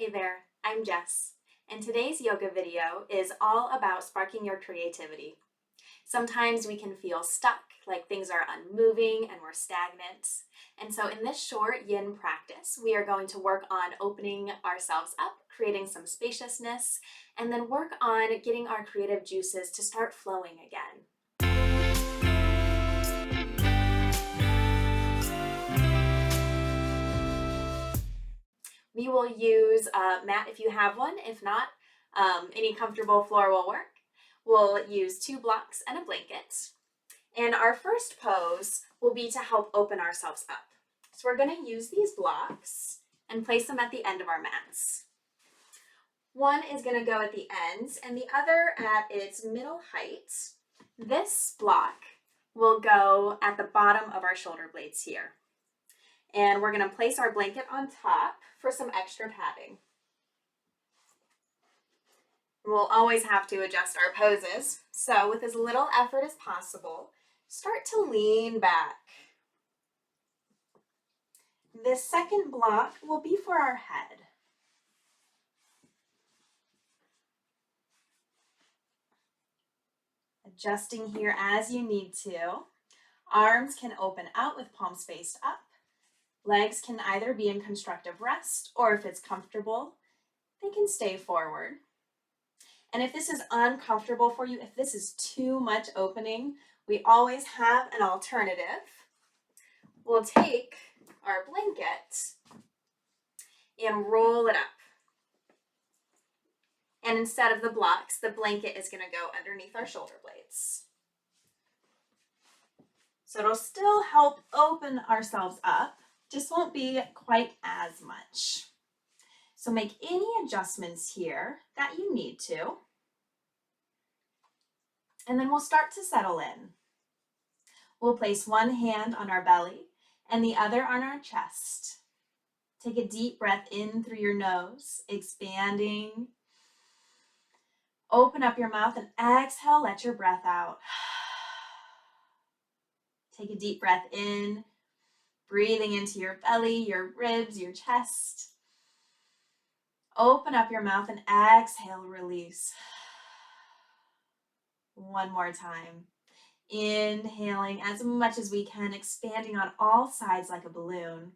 Hey there, I'm Jess, and today's yoga video is all about sparking your creativity. Sometimes we can feel stuck, like things are unmoving and we're stagnant. And so in this short yin practice, we are going to work on opening ourselves up, creating some spaciousness, and then work on getting our creative juices to start flowing again. We will use a mat if you have one. If not, any comfortable floor will work. We'll use 2 blocks and a blanket. And our first pose will be to help open ourselves up. So we're going to use these blocks and place them at the end of our mats. One is going to go at the ends and the other at its middle height. This block will go at the bottom of our shoulder blades here. And we're going to place our blanket on top for some extra padding. We'll always have to adjust our poses. So with as little effort as possible, start to lean back. This second block will be for our head. Adjusting here as you need to. Arms can open out with palms faced up. Legs can either be in constructive rest, or if it's comfortable, they can stay forward. And if this is uncomfortable for you, if this is too much opening, we always have an alternative. We'll take our blanket and roll it up. And instead of the blocks, the blanket is going to go underneath our shoulder blades. So it'll still help open ourselves up, just won't be quite as much. So make any adjustments here that you need to. And then we'll start to settle in. We'll place one hand on our belly and the other on our chest. Take a deep breath in through your nose, expanding. Open up your mouth and exhale, let your breath out. Take a deep breath in, breathing into your belly, your ribs, your chest. Open up your mouth and exhale, release. One more time. Inhaling as much as we can, expanding on all sides like a balloon.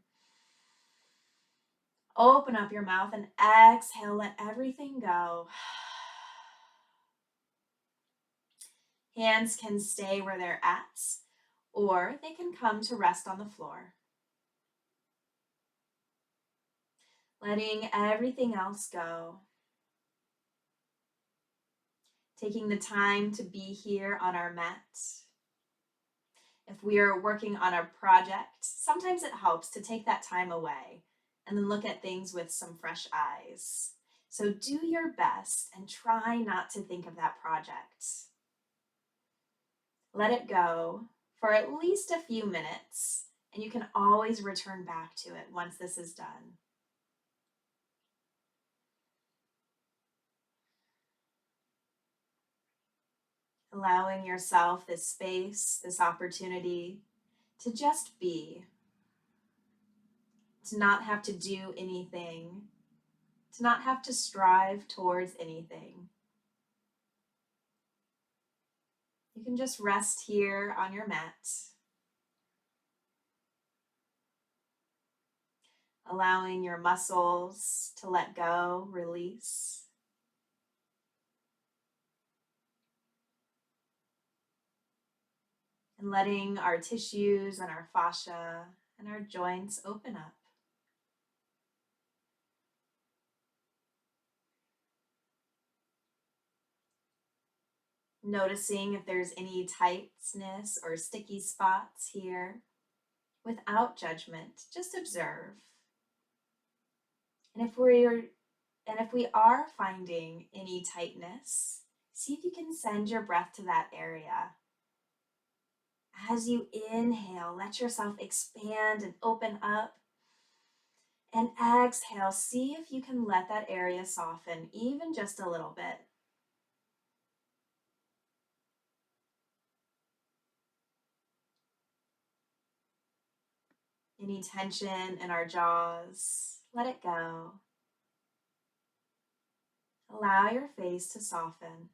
Open up your mouth and exhale, let everything go. Hands can stay where they're at, or they can come to rest on the floor. Letting everything else go. Taking the time to be here on our mat. If we are working on a project, sometimes it helps to take that time away and then look at things with some fresh eyes. So do your best and try not to think of that project. Let it go for at least a few minutes, and you can always return back to it once this is done. Allowing yourself this space, this opportunity to just be, to not have to do anything, to not have to strive towards anything. You can just rest here on your mat, allowing your muscles to let go, release. And letting our tissues and our fascia and our joints open up. Noticing if there's any tightness or sticky spots here. Without judgment, just observe. And if we are finding any tightness, see if you can send your breath to that area. As you inhale, let yourself expand and open up. And exhale, see if you can let that area soften even just a little bit. Any tension in our jaws, let it go. allow your face to soften.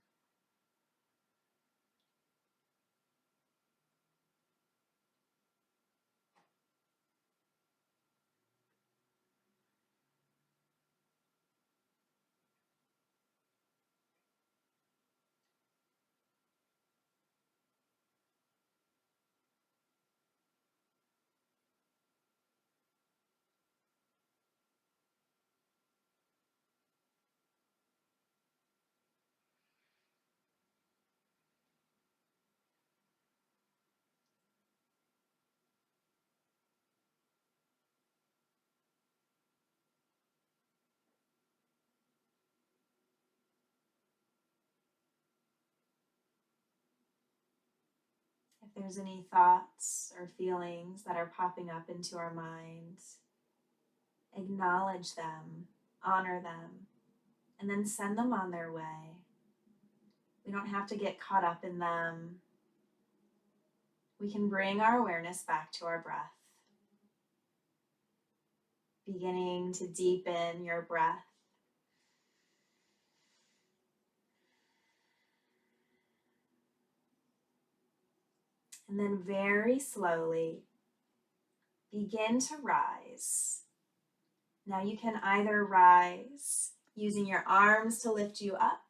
If there's any thoughts or feelings that are popping up into our minds, acknowledge them, honor them, and then send them on their way. We don't have to get caught up in them. We can bring our awareness back to our breath, beginning to deepen your breath. And then very slowly begin to rise. Now you can either rise using your arms to lift you up,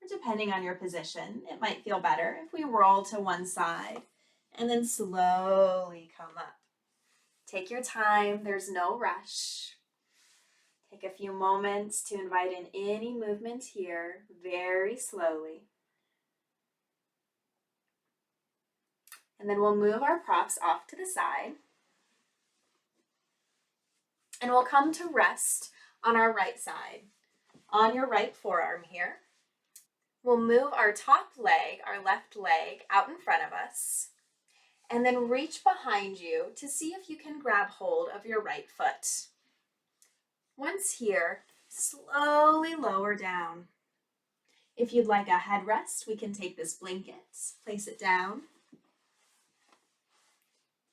or depending on your position, it might feel better if we roll to one side and then slowly come up. Take your time, there's no rush. Take a few moments to invite in any movement here, very slowly. And then we'll move our props off to the side. And we'll come to rest on our right side, on your right forearm here. We'll move our top leg, our left leg, out in front of us, and then reach behind you to see if you can grab hold of your right foot. Once here, slowly lower down. If you'd like a headrest, we can take this blanket, place it down.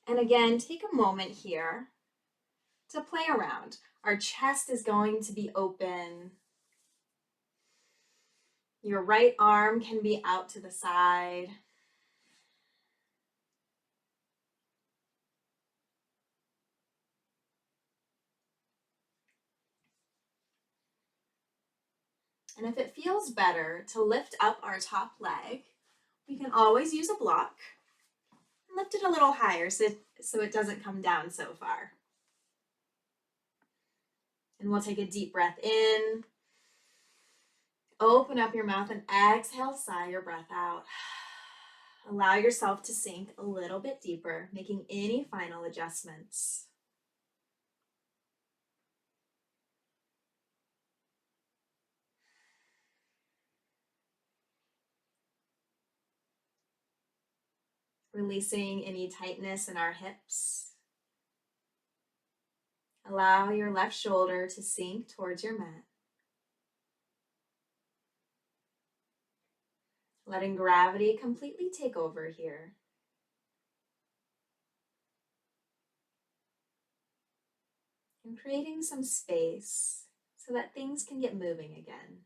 And again, take a moment here to play around. Our chest is going to be open. Your right arm can be out to the side. And if it feels better to lift up our top leg, we can always use a block and lift it a little higher so it doesn't come down so far. And we'll take a deep breath in. Open up your mouth and exhale, sigh your breath out. Allow yourself to sink a little bit deeper, making any final adjustments. Releasing any tightness in our hips. Allow your left shoulder to sink towards your mat. Letting gravity completely take over here. And creating some space so that things can get moving again.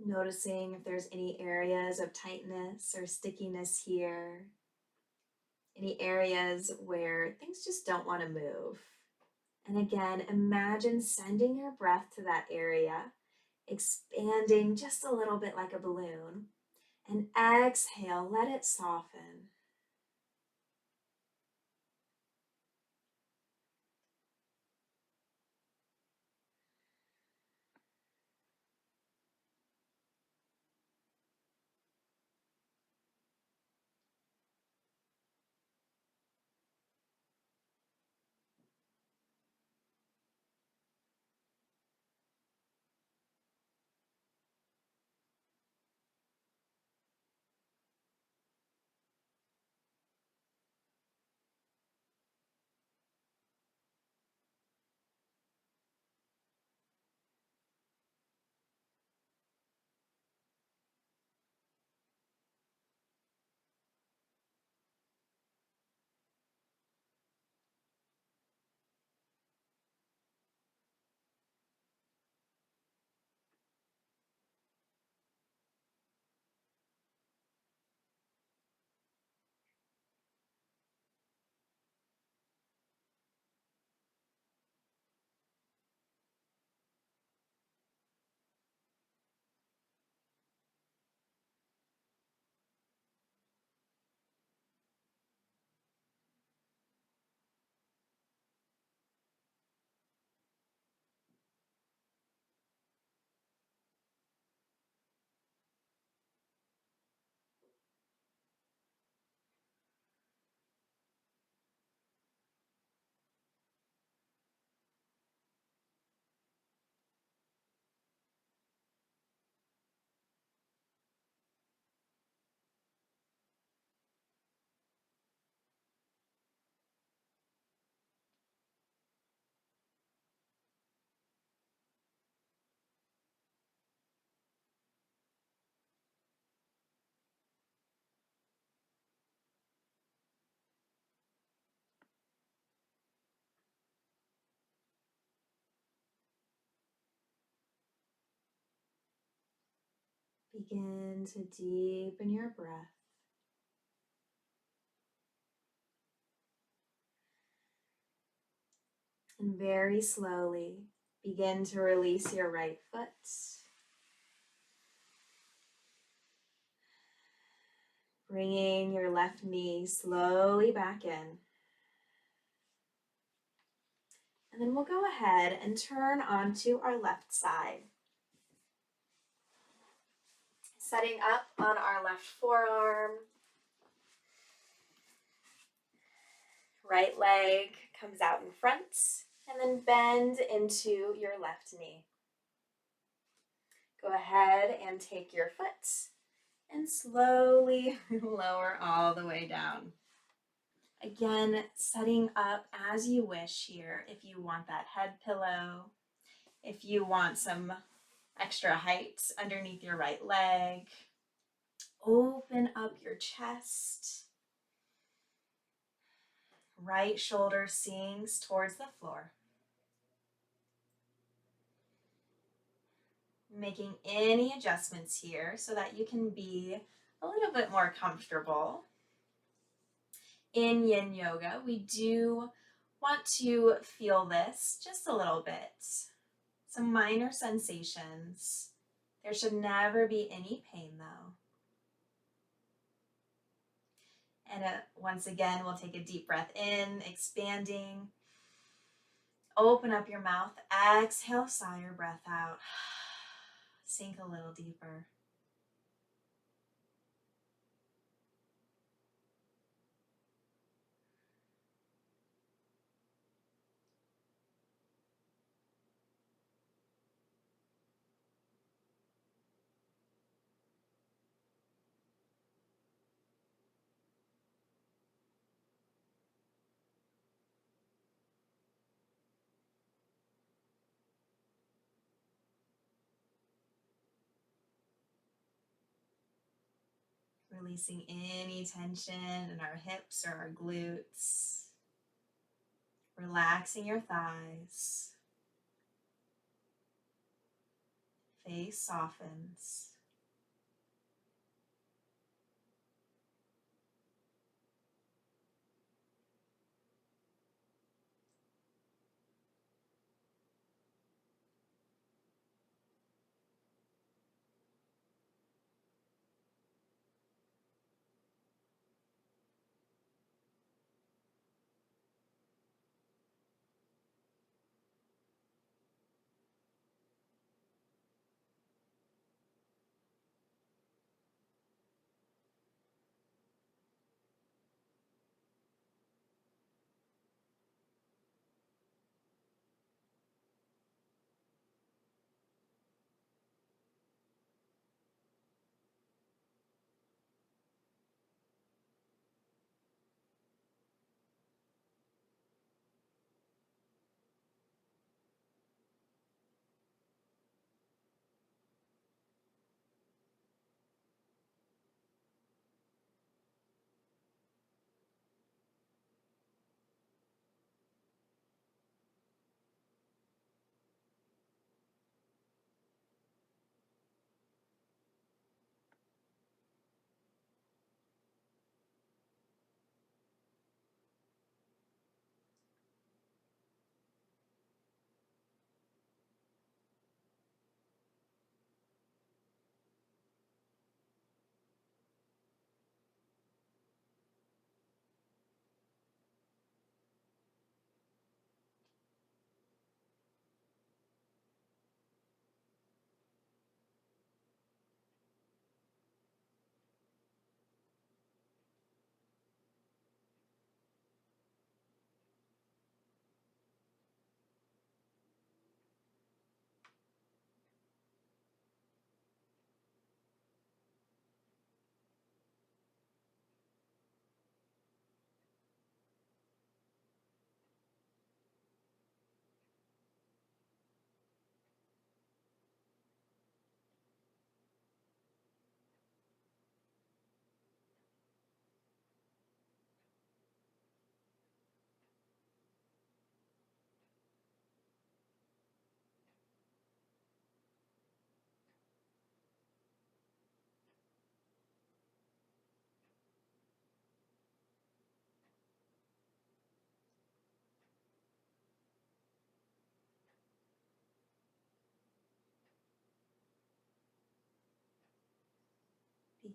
Noticing if there's any areas of tightness or stickiness here, any areas where things just don't want to move. And again, imagine sending your breath to that area, expanding just a little bit like a balloon, and exhale, let it soften. Begin to deepen your breath. And very slowly begin to release your right foot. Bringing your left knee slowly back in. And then we'll go ahead and turn onto our left side. Setting up on our left forearm. Right leg comes out in front, and then bend into your left knee. Go ahead and take your foot and slowly lower all the way down. Again, setting up as you wish here. If you want that head pillow, if you want some extra height underneath your right leg, open up your chest. Right shoulder sinks towards the floor. Making any adjustments here so that you can be a little bit more comfortable. In Yin Yoga, we do want to feel this just a little bit. Some minor sensations. There should never be any pain though. And once again, we'll take a deep breath in, expanding. Open up your mouth, exhale, sigh your breath out. Sink a little deeper. Releasing any tension in our hips or our glutes. Relaxing your thighs. Face softens.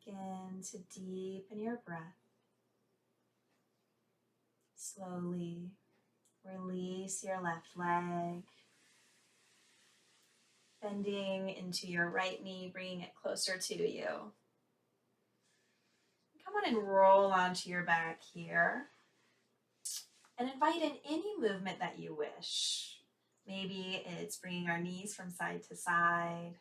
Begin to deepen your breath. Slowly release your left leg. Bending into your right knee, bringing it closer to you. Come on and roll onto your back here. And invite in any movement that you wish. Maybe it's bringing our knees from side to side.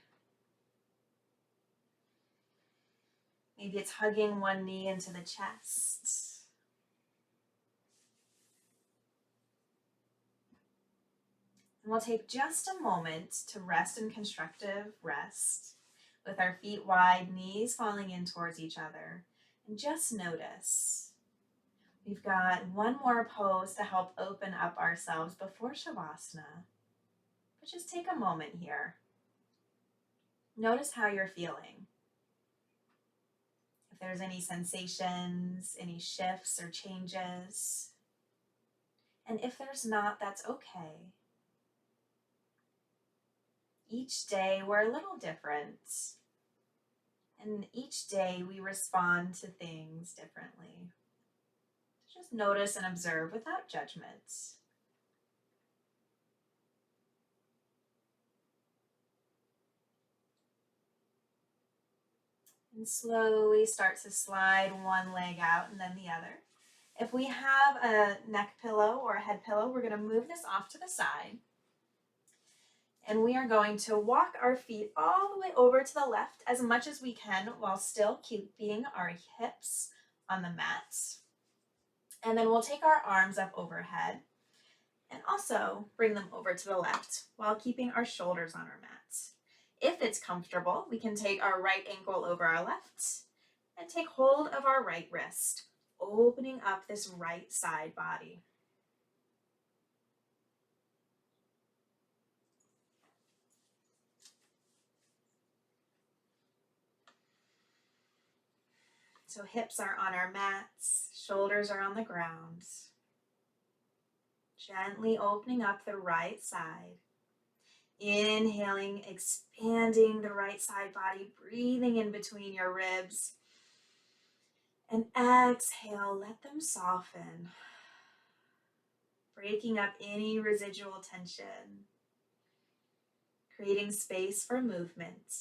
Maybe it's hugging one knee into the chest. And we'll take just a moment to rest in constructive rest with our feet wide, knees falling in towards each other. And just notice. We've got one more pose to help open up ourselves before Shavasana. But just take a moment here. Notice how you're feeling. If there's any sensations, any shifts or changes. And if there's not, that's okay. Each day we're a little different. And each day we respond to things differently. Just notice and observe without judgment. And slowly start to slide one leg out and then the other. If we have a neck pillow or a head pillow, we're going to move this off to the side. And we are going to walk our feet all the way over to the left as much as we can while still keeping our hips on the mat. And then we'll take our arms up overhead and also bring them over to the left while keeping our shoulders on our mat. If it's comfortable, we can take our right ankle over our left and take hold of our right wrist, opening up this right side body. So hips are on our mats, shoulders are on the ground. Gently opening up the right side. Inhaling, expanding the right side body, breathing in between your ribs. And exhale, let them soften. Breaking up any residual tension. Creating space for movement.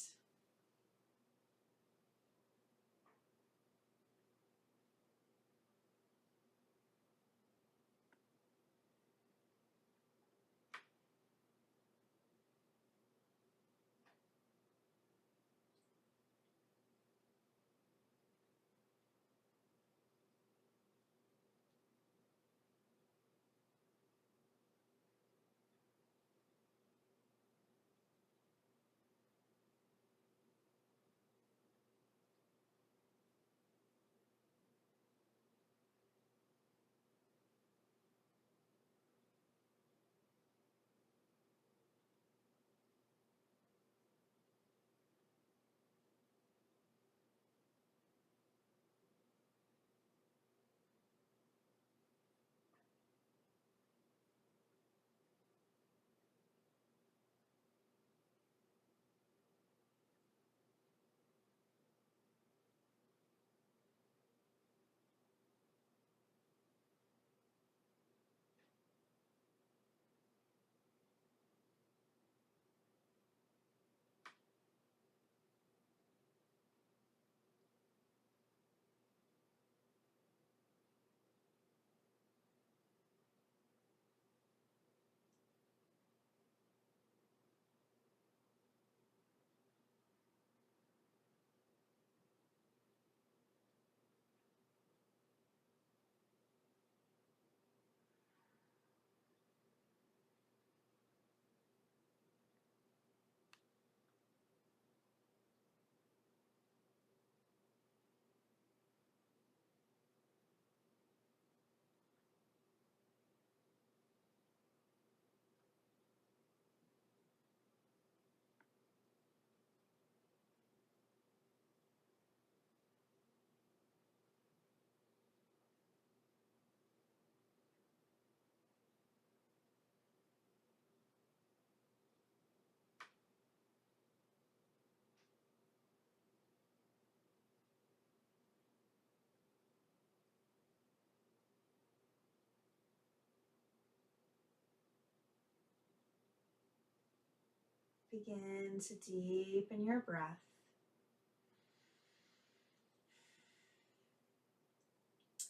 Begin to deepen your breath.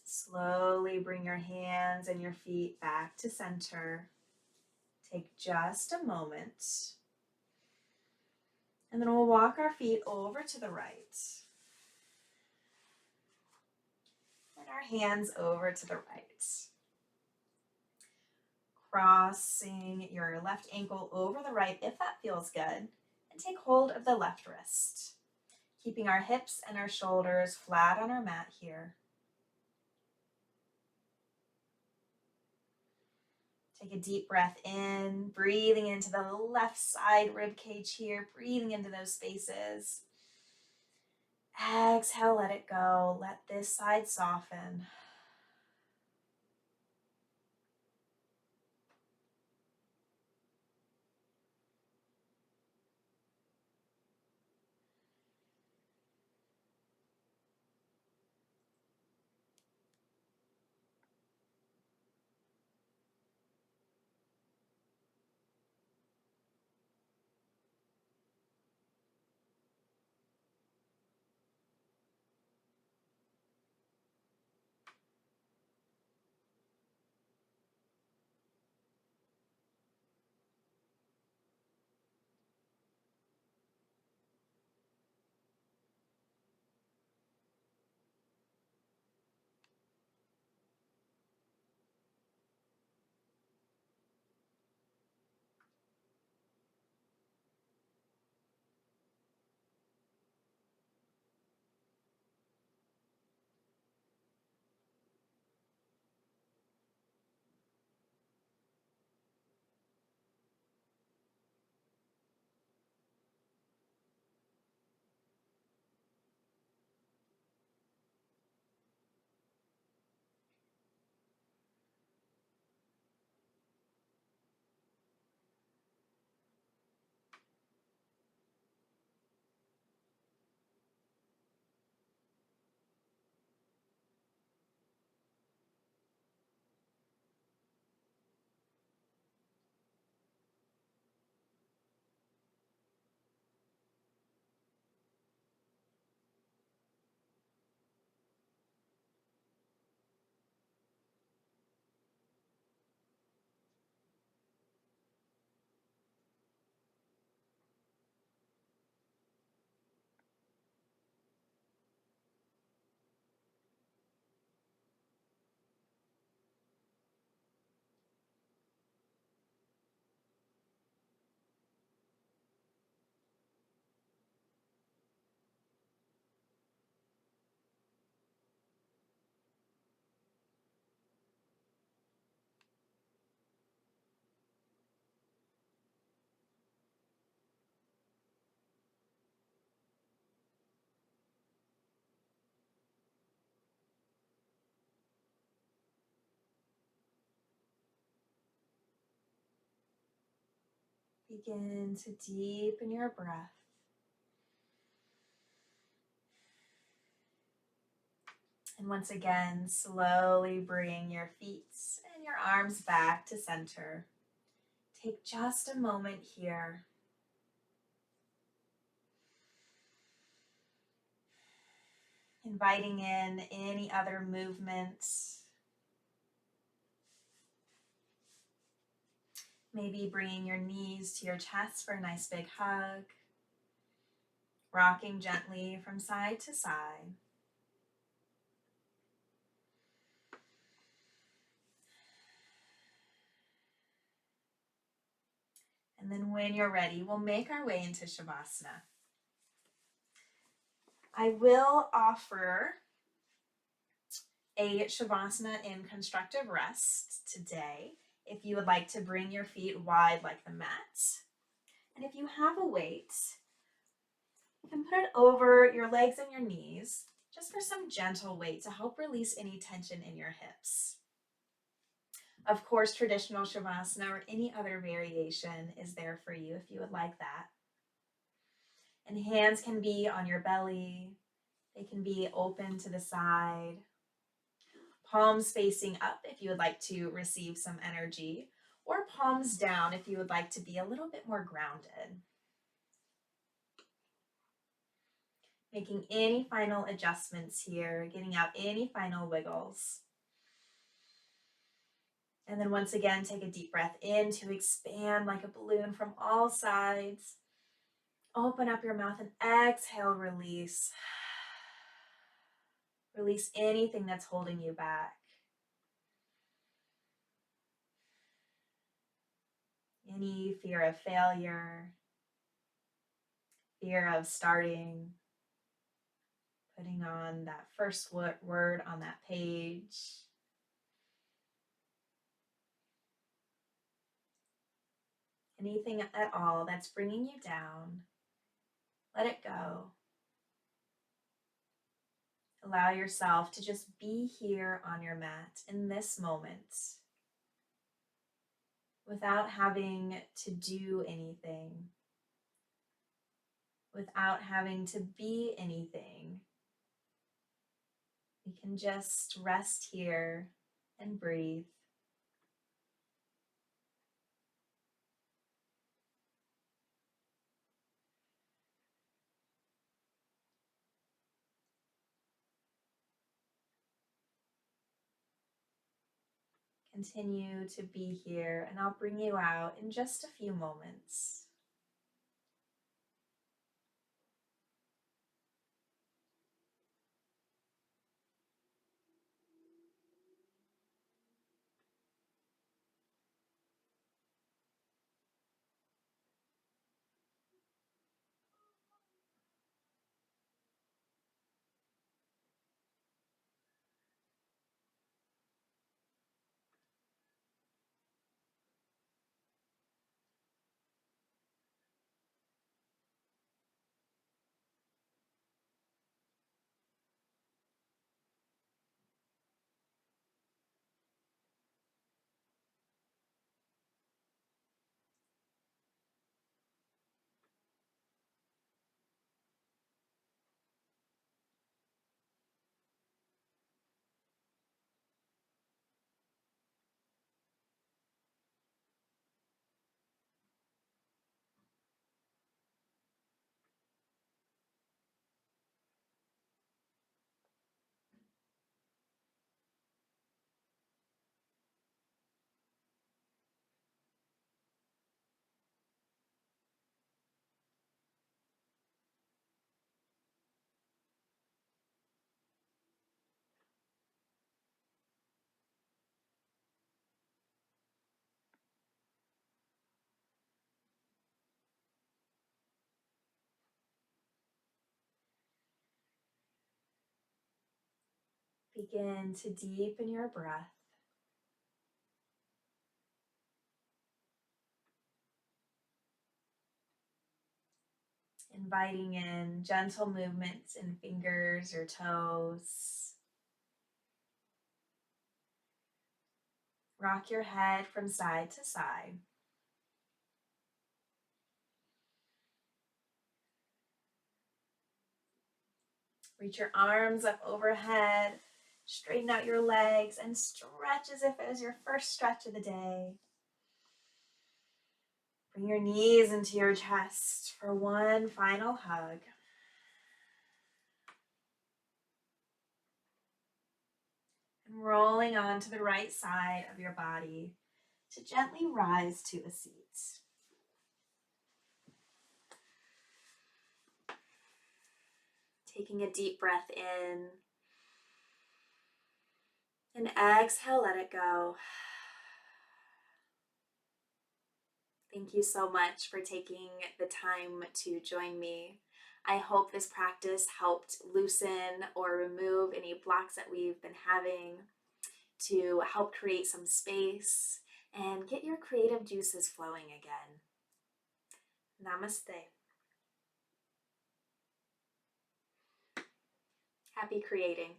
Slowly bring your hands and your feet back to center. Take just a moment. And then we'll walk our feet over to the right. And our hands over to the right. Crossing your left ankle over the right if that feels good. And take hold of the left wrist. Keeping our hips and our shoulders flat on our mat here. Take a deep breath in, breathing into the left side rib cage here, breathing into those spaces. Exhale, let it go. Let this side soften. Begin to deepen your breath. And once again, slowly bring your feet and your arms back to center. Take just a moment here. Inviting in any other movements. Maybe bringing your knees to your chest for a nice big hug. Rocking gently from side to side. And then when you're ready, we'll make our way into Shavasana. I will offer a Shavasana in constructive rest today. If you would like to bring your feet wide like the mat. And if you have a weight, you can put it over your legs and your knees, just for some gentle weight to help release any tension in your hips. Of course, traditional Shavasana or any other variation is there for you if you would like that. And hands can be on your belly. They can be open to the side. Palms facing up if you would like to receive some energy, or palms down if you would like to be a little bit more grounded. Making any final adjustments here, getting out any final wiggles. And then once again, take a deep breath in to expand like a balloon from all sides. Open up your mouth and exhale, release. Release anything that's holding you back. Any fear of failure, fear of starting, putting on that first word on that page. Anything at all that's bringing you down, let it go. Allow yourself to just be here on your mat in this moment without having to do anything, without having to be anything. We can just rest here and breathe. Continue to be here, and I'll bring you out in just a few moments. Begin to deepen your breath. Inviting in gentle movements in fingers or toes. Rock your head from side to side. Reach your arms up overhead. Straighten out your legs and stretch as if it was your first stretch of the day. Bring your knees into your chest for one final hug. And rolling onto the right side of your body to gently rise to a seat. Taking a deep breath in. And exhale, let it go. Thank you so much for taking the time to join me. I hope this practice helped loosen or remove any blocks that we've been having, to help create some space and get your creative juices flowing again. Namaste. Happy creating.